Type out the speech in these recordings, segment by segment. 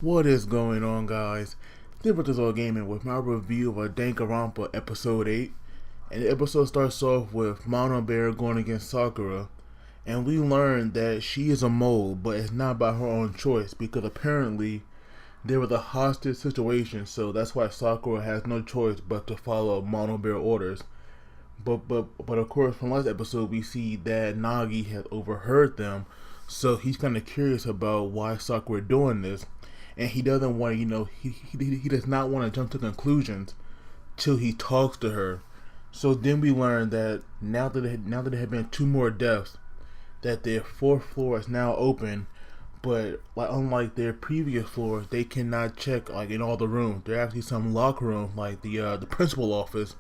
What is going on, guys? This is All Gaming with my review of a Danganronpa episode 8. And the episode starts off with Mono Bear going against Sakura. And we learn that she is a mole, but it's not by her own choice because apparently there was a hostage situation, so that's why Sakura has no choice but to follow Mono Bear orders. But of course, from last episode, we see that Nagi has overheard them, so he's kind of curious about why Sakura doing this, and he doesn't want to, he does not want to jump to conclusions till he talks to her. So then we learn that now that there have been two more deaths, that their fourth floor is now open, but like unlike their previous floors, they cannot check like in all the rooms. There are actually some locked rooms, like the principal office.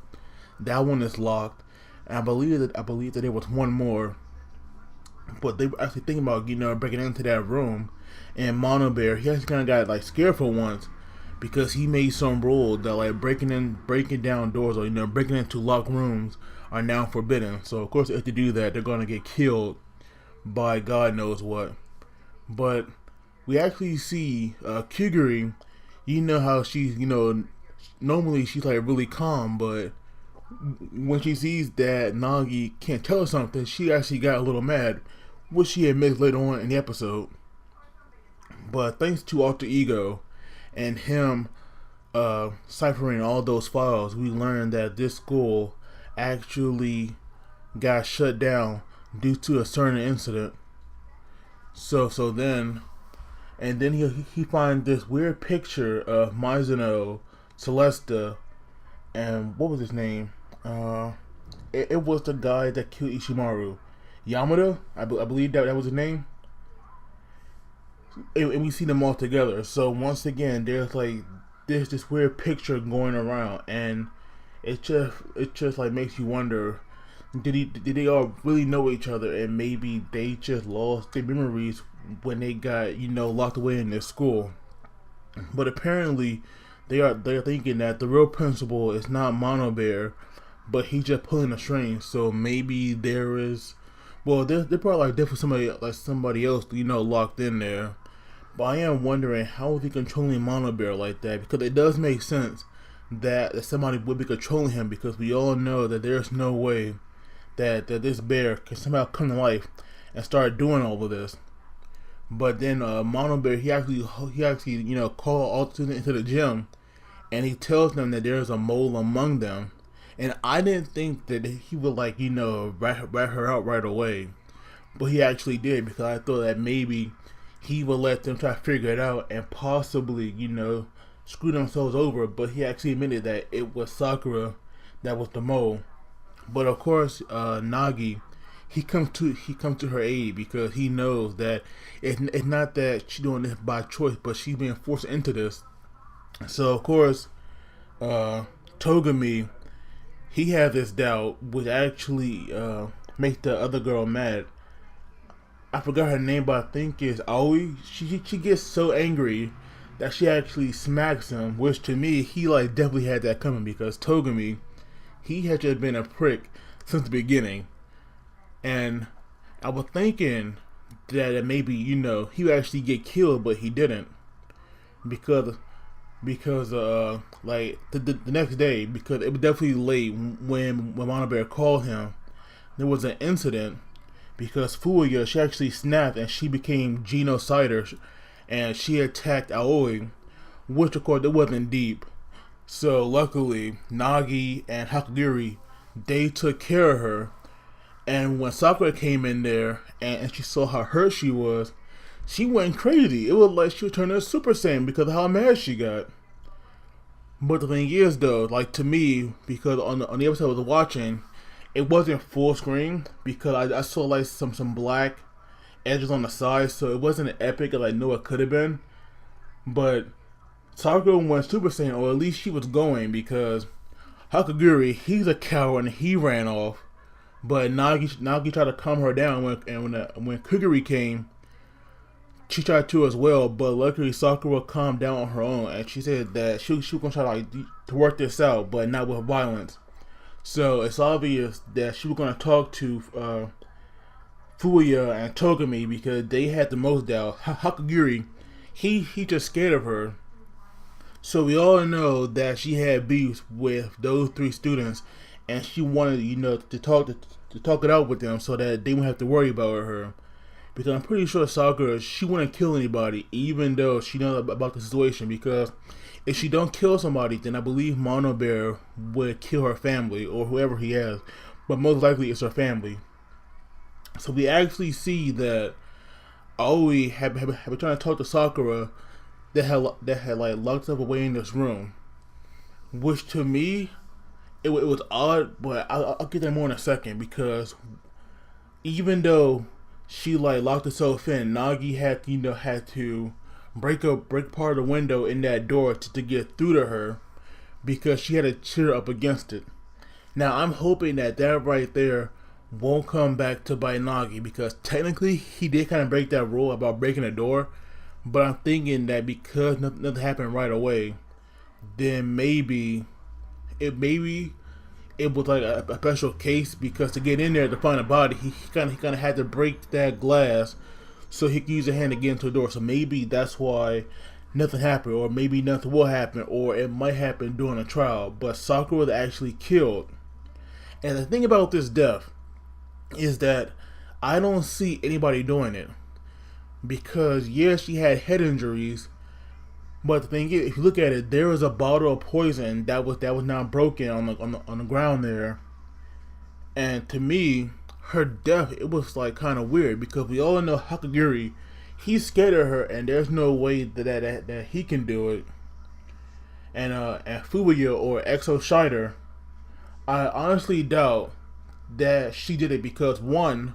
That one is locked. And I believe that there was one more, but they were actually thinking about breaking into that room. And Mono Bear, he actually kind of got like scared for once because he made some rule that like breaking down doors or breaking into locked rooms are now forbidden. So of course, if they do that, they're gonna get killed by God knows what. But we actually see Kiguri. You know how she's normally she's like really calm, but when she sees that Nagi can't tell her something, she actually got a little mad, which she admits later on in the episode. But thanks to Alter Ego and him ciphering all those files, we learned that this school actually got shut down due to a certain incident. So then he finds this weird picture of Mizuno, Celesta, and what was his name? It was the guy that killed Ishimaru, Yamada. I believe that was his name. And we see them all together. So once again, there's this weird picture going around, and it just like makes you wonder: did they all really know each other, and maybe they just lost their memories when they got locked away in their school? But apparently, they're thinking that the real principal is not Mono Bear, but he's just pulling the strings. So maybe they're probably like different somebody else locked in there. But I am wondering, how is he controlling Mono Bear like that? Because it does make sense that somebody would be controlling him, because we all know that there's no way that this bear can somehow come to life and start doing all of this. But then Mono Bear, he actually called all students into the gym, and he tells them that there's a mole among them. And I didn't think that he would rat her out right away, but he actually did, because I thought that maybe he would let them try to figure it out and possibly screw themselves over. But he actually admitted that it was Sakura that was the mole. But of course, Nagi, he comes to her aid, because he knows that it's not that she's doing this by choice, but she's being forced into this. So of course, Togami, he has this doubt, which actually makes the other girl mad. I forgot her name, but I think it's Aoi. She gets so angry that she actually smacks him, which to me, he definitely had that coming, because Togami, he had just been a prick since the beginning. And I was thinking that maybe he would actually get killed, but he didn't, because the next day, because it was definitely late when Mono Bear called him, there was an incident, because Fuya, she actually snapped and she became genocidal, and she attacked Aoi, which of course it wasn't deep. So luckily, Nagi and Hakagiri, they took care of her. And when Sakura came in there and she saw how hurt she was, she went crazy. It was like she was turning Super Saiyan because of how mad she got. But the thing is, though, to me, because on the episode I was watching, it wasn't full screen, because I saw some black edges on the side, so it wasn't as epic as I know it could have been. But Sakura went Super Saiyan, or at least she was going, because Hakagiri, he's a coward and he ran off. But Nagi tried to calm her down, when Kuguri came, she tried to as well, but luckily Sakura calmed down on her own, and she said that she was going to try to work this out, but not with violence. So it's obvious that she was going to talk to Fuya and Togami, because they had the most doubt. Hakagiri, he just scared of her. So we all know that she had beef with those 3 students, and she wanted, to talk it out with them so that they wouldn't have to worry about her. Because I'm pretty sure Sakura, she wouldn't kill anybody, even though she knows about the situation. Because if she don't kill somebody, then I believe Mono Bear would kill her family or whoever he has. But most likely it's her family. So we actually see that Aoi had been trying to talk to Sakura that had like locked up away in this room. Which to me, it was odd, but I'll get that more in a second. Because even though she like locked herself in, Nagi had to break part of the window in that door to get through to her, because she had a chair up against it. Now I'm hoping that right there won't come back to bite Nagi, because technically he did kind of break that rule about breaking the door. But I'm thinking that because nothing happened right away, then maybe it was like a special case, because to get in there to find a body, he kind of had to break that glass so he could use his hand to get into the door. So maybe that's why nothing happened, or maybe nothing will happen, or it might happen during a trial. But Sakura was actually killed. And the thing about this death is that I don't see anybody doing it, because yes, she had head injuries. But the thing is, if you look at it, there was a bottle of poison that was now broken on the ground there. And to me, her death, it was like kind of weird, because we all know Hakagiri, he's scared of her, and there's no way that he can do it. And Fubuya or Exo Shider, I honestly doubt that she did it, because one,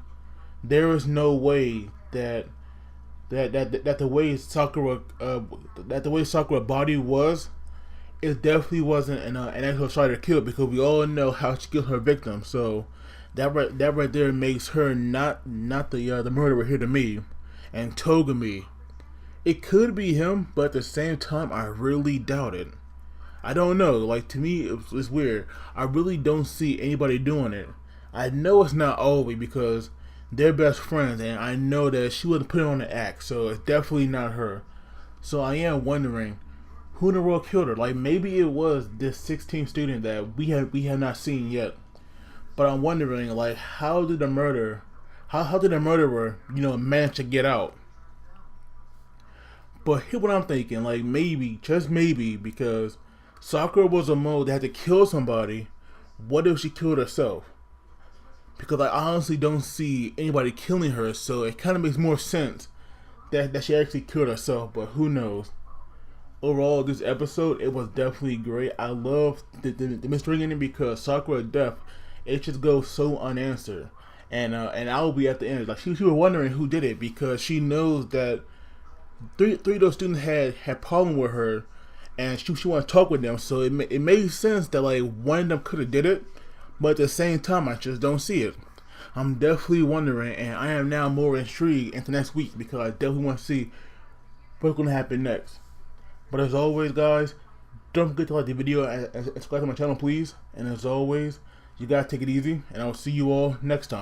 there is no way that the way Sakura body was, it definitely wasn't an Exo Shider kill, because we all know how she killed her victim. So that right there makes her not the murderer here to me. And Togami, it could be him, but at the same time I really doubt it. I don't know, like, to me it's weird. I really don't see anybody doing it. I know it's not Ovi, because they're best friends, and I know that she wouldn't put it on the act, so it's definitely not her. So I am wondering who in the world killed her. Like, maybe it was this 16th student that we have not seen yet. But I'm wondering, like, how did the murderer manage to get out? But here's what I'm thinking, like, maybe, just maybe, because Sakura was a mode that had to kill somebody, what if she killed herself? Because I honestly don't see anybody killing her, so it kind of makes more sense that she actually killed herself, but who knows. Overall, this episode, it was definitely great. I love the mystery in it, because Sakura's death, it just goes so unanswered. And I'll be at the end. Like, she was wondering who did it, because she knows that three of those students had problem with her, and she wanted to talk with them. So it made sense that like one of them could have did it, but at the same time I just don't see it. I'm definitely wondering, and I am now more intrigued into next week, because I definitely want to see what's going to happen next. But as always, guys, don't forget to like the video and subscribe to my channel, please. And as always, you gotta take it easy, and I'll see you all next time.